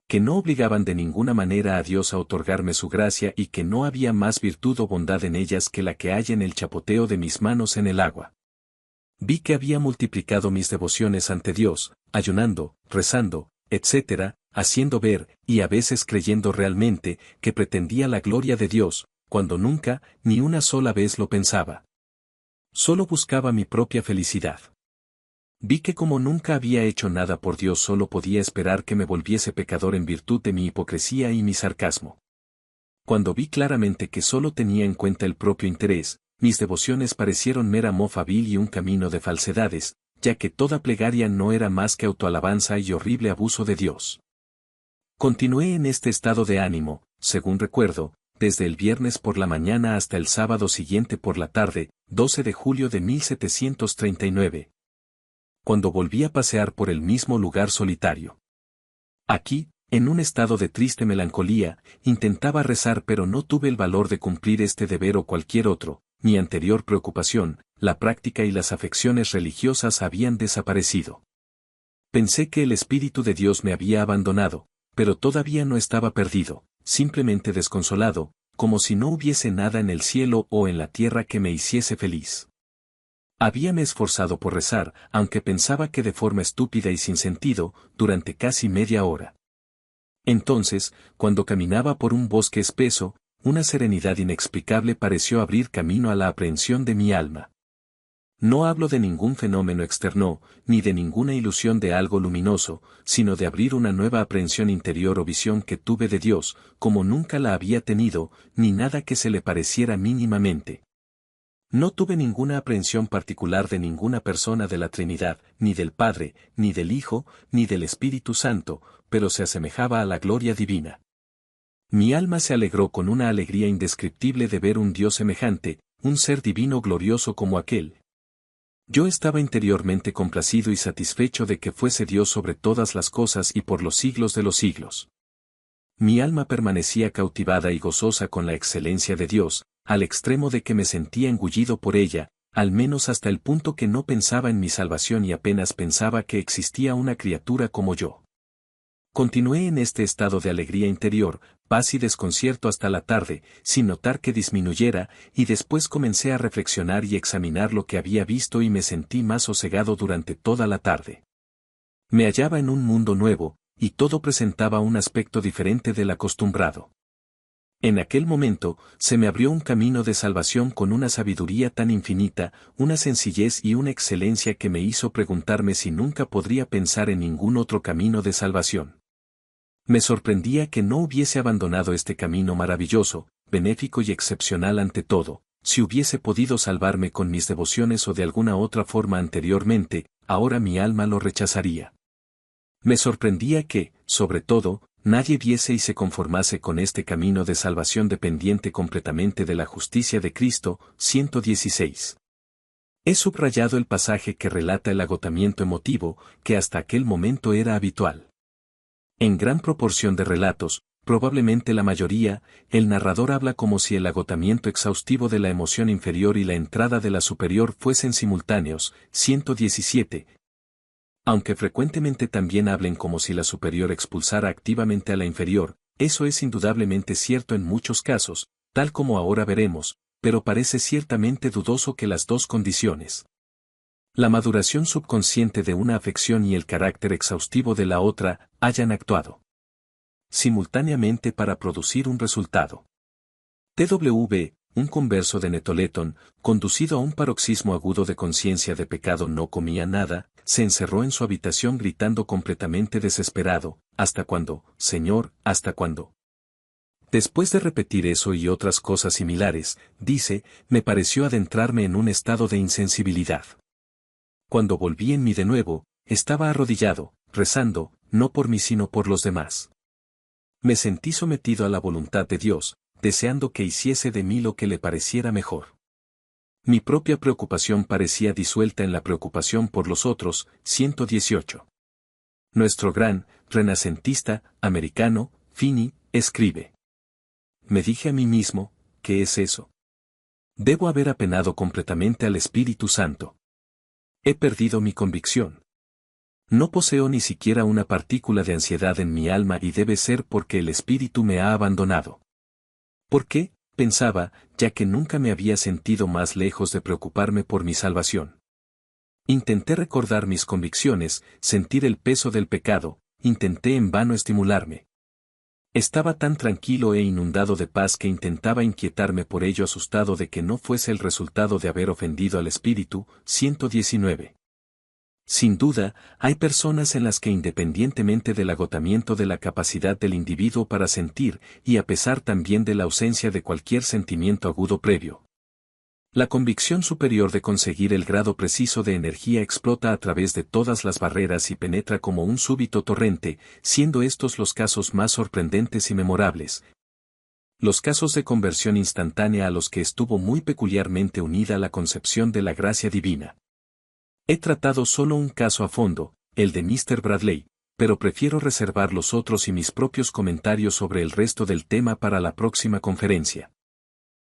Speaker 1: que no obligaban de ninguna manera a Dios a otorgarme su gracia y que no había más virtud o bondad en ellas que la que hay en el chapoteo de mis manos en el agua. Vi que había multiplicado mis devociones ante Dios, ayunando, rezando, etc., haciendo ver, y a veces creyendo realmente, que pretendía la gloria de Dios, cuando nunca, ni una sola vez lo pensaba. Solo buscaba mi propia felicidad. Vi que como nunca había hecho nada por Dios, solo podía esperar que me volviese pecador en virtud de mi hipocresía y mi sarcasmo. Cuando vi claramente que solo tenía en cuenta el propio interés, mis devociones parecieron mera mofa vil y un camino de falsedades, ya que toda plegaria no era más que autoalabanza y horrible abuso de Dios. Continué en este estado de ánimo, según recuerdo, desde el viernes por la mañana hasta el sábado siguiente por la tarde, 12 de julio de 1739. Cuando volví a pasear por el mismo lugar solitario. Aquí, en un estado de triste melancolía, intentaba rezar, pero no tuve el valor de cumplir este deber o cualquier otro. Mi anterior preocupación, la práctica y las afecciones religiosas habían desaparecido. Pensé que el Espíritu de Dios me había abandonado, pero todavía no estaba perdido, simplemente desconsolado, como si no hubiese nada en el cielo o en la tierra que me hiciese feliz. Habíame esforzado por rezar, aunque pensaba que de forma estúpida y sin sentido, durante casi media hora. Entonces, cuando caminaba por un bosque espeso, una serenidad inexplicable pareció abrir camino a la aprehensión de mi alma. No hablo de ningún fenómeno externo, ni de ninguna ilusión de algo luminoso, sino de abrir una nueva aprehensión interior o visión que tuve de Dios, como nunca la había tenido, ni nada que se le pareciera mínimamente. No tuve ninguna aprehensión particular de ninguna persona de la Trinidad, ni del Padre, ni del Hijo, ni del Espíritu Santo, pero se asemejaba a la gloria divina. Mi alma se alegró con una alegría indescriptible de ver un Dios semejante, un ser divino glorioso como aquel. Yo estaba interiormente complacido y satisfecho de que fuese Dios sobre todas las cosas y por los siglos de los siglos. Mi alma permanecía cautivada y gozosa con la excelencia de Dios, al extremo de que me sentía engullido por ella, al menos hasta el punto que no pensaba en mi salvación y apenas pensaba que existía una criatura como yo. Continué en este estado de alegría interior, paz y desconcierto hasta la tarde, sin notar que disminuyera, y después comencé a reflexionar y examinar lo que había visto y me sentí más sosegado durante toda la tarde. Me hallaba en un mundo nuevo, y todo presentaba un aspecto diferente del acostumbrado. En aquel momento, se me abrió un camino de salvación con una sabiduría tan infinita, una sencillez y una excelencia que me hizo preguntarme si nunca podría pensar en ningún otro camino de salvación. Me sorprendía que no hubiese abandonado este camino maravilloso, benéfico y excepcional ante todo. Si hubiese podido salvarme con mis devociones o de alguna otra forma anteriormente, ahora mi alma lo rechazaría. Me sorprendía que, sobre todo, nadie viese y se conformase con este camino de salvación dependiente completamente de la justicia de Cristo. 116. He subrayado el pasaje que relata el agotamiento emotivo, que hasta aquel momento era habitual. En gran proporción de relatos, probablemente la mayoría, el narrador habla como si el agotamiento exhaustivo de la emoción inferior y la entrada de la superior fuesen simultáneos. 117. Aunque frecuentemente también hablen como si la superior expulsara activamente a la inferior, eso es indudablemente cierto en muchos casos, tal como ahora veremos, pero parece ciertamente dudoso que las dos condiciones, la maduración subconsciente de una afección y el carácter exhaustivo de la otra, hayan actuado simultáneamente para producir un resultado. T.W., un converso de Netoleton, conducido a un paroxismo agudo de conciencia de pecado, no comía nada, se encerró en su habitación gritando completamente desesperado: ¿hasta cuándo, Señor, hasta cuándo? Después de repetir eso y otras cosas similares, dice, me pareció adentrarme en un estado de insensibilidad. Cuando volví en mí de nuevo, estaba arrodillado, rezando, no por mí sino por los demás. Me sentí sometido a la voluntad de Dios, deseando que hiciese de mí lo que le pareciera mejor. Mi propia preocupación parecía disuelta en la preocupación por los otros. 118. Nuestro gran, renacentista, americano, Finney, escribe. Me dije a mí mismo, ¿qué es eso? Debo haber apenado completamente al Espíritu Santo. He perdido mi convicción. No poseo ni siquiera una partícula de ansiedad en mi alma y debe ser porque el Espíritu me ha abandonado. ¿Por qué? Pensaba, ya que nunca me había sentido más lejos de preocuparme por mi salvación. Intenté recordar mis convicciones, sentir el peso del pecado, intenté en vano estimularme. Estaba tan tranquilo e inundado de paz que intentaba inquietarme por ello, asustado de que no fuese el resultado de haber ofendido al espíritu. 119. Sin duda, hay personas en las que, independientemente del agotamiento de la capacidad del individuo para sentir, y a pesar también de la ausencia de cualquier sentimiento agudo previo, la convicción superior de conseguir el grado preciso de energía explota a través de todas las barreras y penetra como un súbito torrente, siendo estos los casos más sorprendentes y memorables. Los casos de conversión instantánea a los que estuvo muy peculiarmente unida la concepción de la gracia divina. He tratado solo un caso a fondo, el de Mr. Bradley, pero prefiero reservar los otros y mis propios comentarios sobre el resto del tema para la próxima conferencia.